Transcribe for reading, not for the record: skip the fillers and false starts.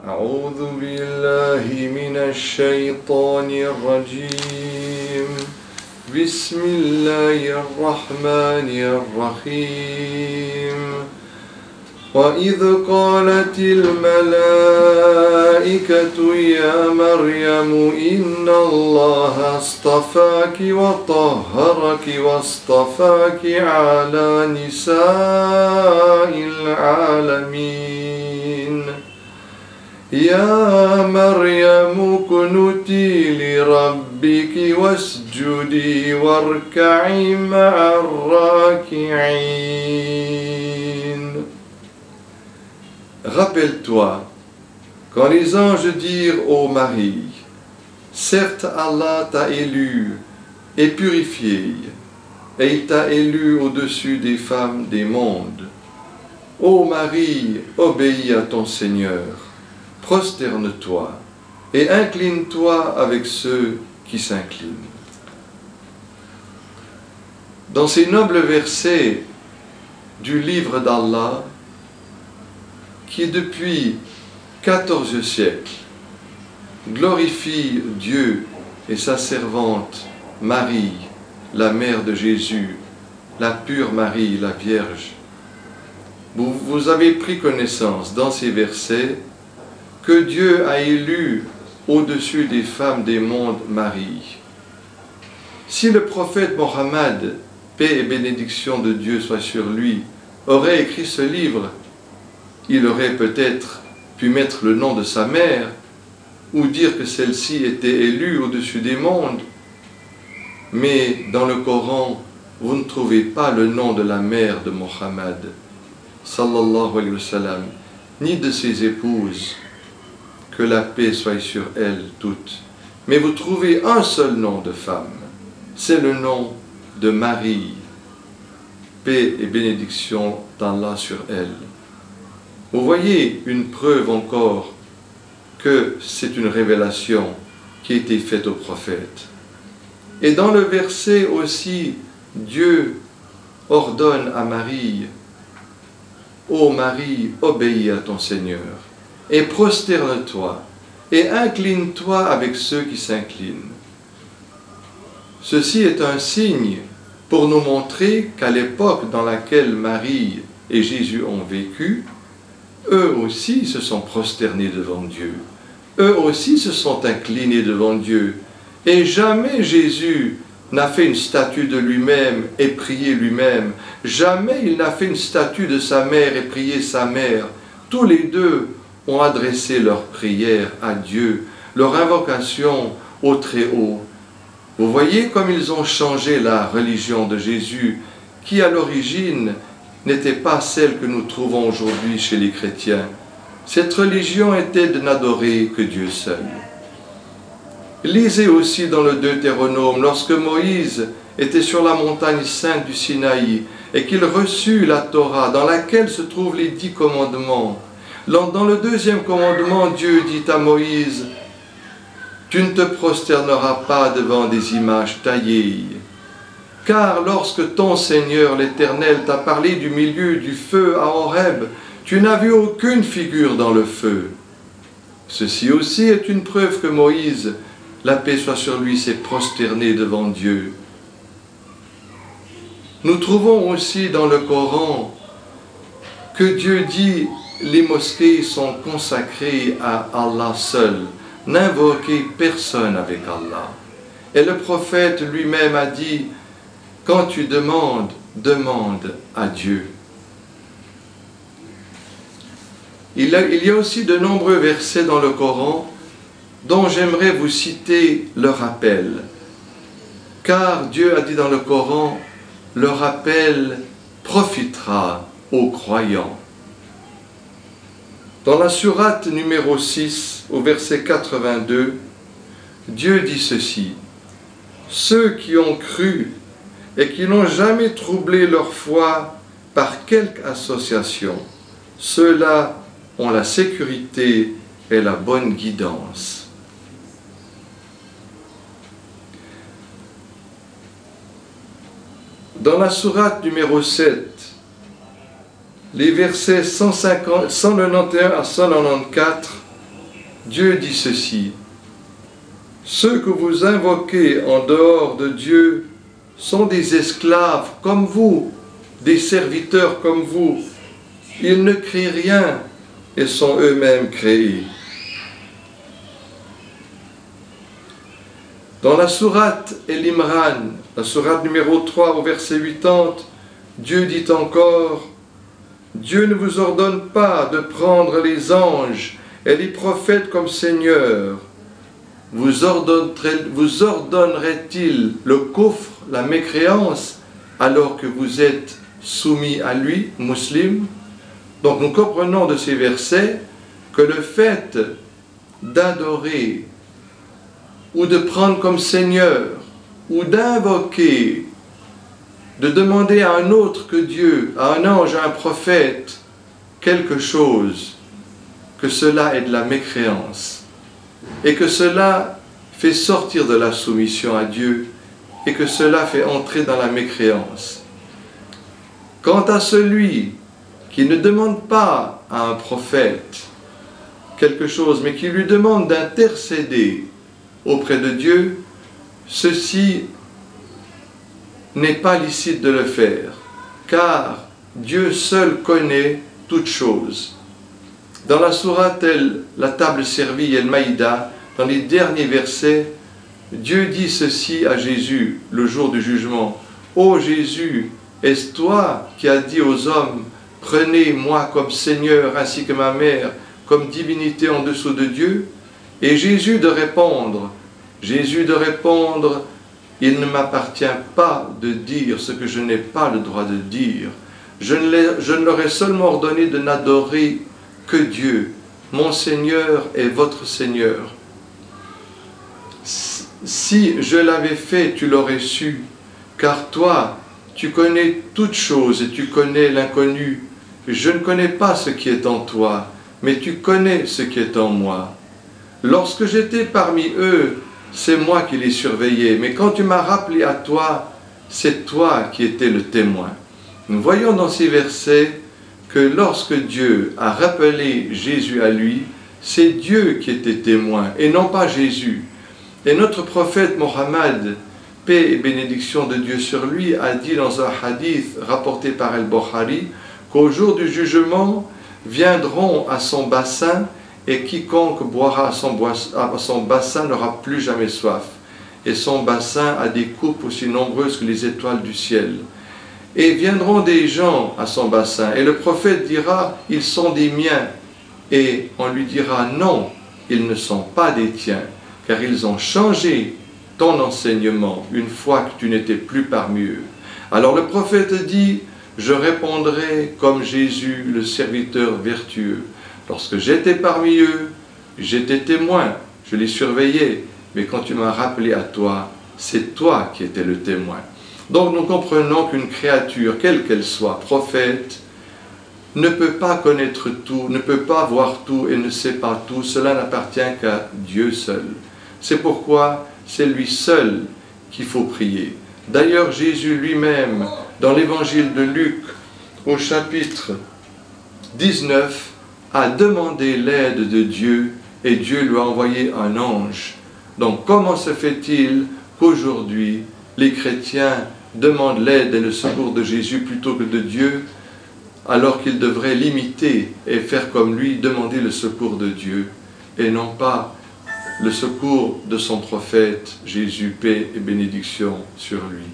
أعوذ بالله من الشيطان الرجيم بسم الله الرحمن الرحيم وإذ قالت الملائكة يا مريم إن الله اصطفاك وطهرك واصطفاك على نساء العالمين يا مريم اقنتي لربك واسجدي واركعي مع الراكعين. Rappelle-toi, quand les anges dirent ô Marie, certes Allah t'a élu et purifié, et il t'a élu au-dessus des femmes des mondes. Ô Marie, obéis à ton Seigneur, prosterne-toi et incline-toi avec ceux qui s'inclinent. Dans ces nobles versets du livre d'Allah, qui depuis 14 siècles glorifie Dieu et sa servante Marie, la mère de Jésus, la pure Marie, la Vierge. Vous avez pris connaissance dans ces versets que Dieu a élu au-dessus des femmes des mondes Marie. Si le prophète Mohammed, paix et bénédiction de Dieu soit sur lui, aurait écrit ce livre, il aurait peut-être pu mettre le nom de sa mère ou dire que celle-ci était élue au-dessus des mondes. Mais dans le Coran, vous ne trouvez pas le nom de la mère de Mohammed, sallallahu alayhi wa sallam, ni de ses épouses, que la paix soit sur elles toutes. Mais vous trouvez un seul nom de femme, c'est le nom de Marie, paix et bénédiction d'Allah sur elle. Vous voyez une preuve encore que c'est une révélation qui a été faite au prophète. Et dans le verset aussi, Dieu ordonne à Marie, ô Marie, obéis à ton Seigneur, et prosterne-toi, et incline-toi avec ceux qui s'inclinent. Ceci est un signe pour nous montrer qu'à l'époque dans laquelle Marie et Jésus ont vécu, eux aussi se sont prosternés devant Dieu. Eux aussi se sont inclinés devant Dieu. Et jamais Jésus n'a fait une statue de lui-même et prié lui-même. Jamais il n'a fait une statue de sa mère et prié sa mère. Tous les deux ont adressé leur prière à Dieu, leur invocation au Très-Haut. Vous voyez comme ils ont changé la religion de Jésus, qui à l'origine n'était pas celle que nous trouvons aujourd'hui chez les chrétiens. Cette religion était de n'adorer que Dieu seul. Lisez aussi dans le Deutéronome, lorsque Moïse était sur la montagne sainte du Sinaï et qu'il reçut la Torah dans laquelle se trouvent les 10 commandements. Dans le 2e commandement, Dieu dit à Moïse, « Tu ne te prosterneras pas devant des images taillées. » Car lorsque ton Seigneur l'Éternel t'a parlé du milieu du feu à Horeb, tu n'as vu aucune figure dans le feu. Ceci aussi est une preuve que Moïse, la paix soit sur lui, s'est prosterné devant Dieu. Nous trouvons aussi dans le Coran que Dieu dit « Les mosquées sont consacrées à Allah seul, n'invoquez personne avec Allah. » Et le prophète lui-même a dit « Quand tu demandes, demande à Dieu. » Il y a aussi de nombreux versets dans le Coran dont j'aimerais vous citer le rappel. Car Dieu a dit dans le Coran, le rappel profitera aux croyants. Dans la sourate numéro 6, au verset 82, Dieu dit ceci, « Ceux qui ont cru et qui n'ont jamais troublé leur foi par quelque association, ceux-là ont la sécurité et la bonne guidance. » Dans la sourate numéro 7, les versets 191 à 194, Dieu dit ceci: ceux que vous invoquez en dehors de Dieu sont des esclaves comme vous, des serviteurs comme vous. Ils ne créent rien et sont eux-mêmes créés. Dans la sourate El-Imran, la sourate numéro 3 au verset 80, Dieu dit encore: Dieu ne vous ordonne pas de prendre les anges et les prophètes comme seigneurs. Vous ordonnerait-il le kufr, la mécréance, alors que vous êtes soumis à lui, musulmans? Donc nous comprenons de ces versets que le fait d'adorer ou de prendre comme seigneur ou d'invoquer, de demander à un autre que Dieu, à un ange, à un prophète, quelque chose, que cela est de la mécréance et que cela fait sortir de la soumission à Dieu et que cela fait entrer dans la mécréance. Quant à celui qui ne demande pas à un prophète quelque chose, mais qui lui demande d'intercéder auprès de Dieu, ceci n'est pas licite de le faire, car Dieu seul connaît toutes choses. Dans la sourate la table servie, El-Maïda, dans les derniers versets, Dieu dit ceci à Jésus le jour du jugement: ô Jésus, est-ce toi qui as dit aux hommes: prenez-moi comme Seigneur ainsi que ma mère comme divinité en dessous de Dieu? Et Jésus de répondre, il ne m'appartient pas de dire ce que je n'ai pas le droit de dire. Je ne leur ai seulement ordonné de n'adorer que Dieu. Mon Seigneur est votre Seigneur. Si je l'avais fait, tu l'aurais su, car toi, tu connais toutes choses et tu connais l'inconnu. Je ne connais pas ce qui est en toi, mais tu connais ce qui est en moi. Lorsque j'étais parmi eux, c'est moi qui les surveillais, mais quand tu m'as rappelé à toi, c'est toi qui étais le témoin. Nous voyons dans ces versets que lorsque Dieu a rappelé Jésus à lui, c'est Dieu qui était témoin et non pas Jésus. Et notre prophète Mohammed, paix et bénédiction de Dieu sur lui, a dit dans un hadith rapporté par Al-Bukhari qu'au jour du jugement viendront à son bassin et quiconque boira à son bassin n'aura plus jamais soif. Et son bassin a des coupes aussi nombreuses que les étoiles du ciel. Et viendront des gens à son bassin, et le prophète dira: ils sont des miens. Et on lui dira: non, ils ne sont pas des tiens, car ils ont changé ton enseignement une fois que tu n'étais plus parmi eux. Alors le prophète dit: je répondrai comme Jésus, le serviteur vertueux. Lorsque j'étais parmi eux, j'étais témoin, je les surveillais, mais quand tu m'as rappelé à toi, c'est toi qui étais le témoin. Donc nous comprenons qu'une créature, quelle qu'elle soit, prophète, ne peut pas connaître tout, ne peut pas voir tout et ne sait pas tout. Cela n'appartient qu'à Dieu seul. C'est pourquoi c'est lui seul qu'il faut prier. D'ailleurs, Jésus lui-même, dans l'évangile de Luc, au chapitre 19, a demandé l'aide de Dieu et Dieu lui a envoyé un ange. Donc comment se fait-il qu'aujourd'hui les chrétiens demandent l'aide et le secours de Jésus plutôt que de Dieu, alors qu'ils devraient l'imiter et faire comme lui, demander le secours de Dieu et non pas le secours de son prophète Jésus, paix et bénédiction sur lui.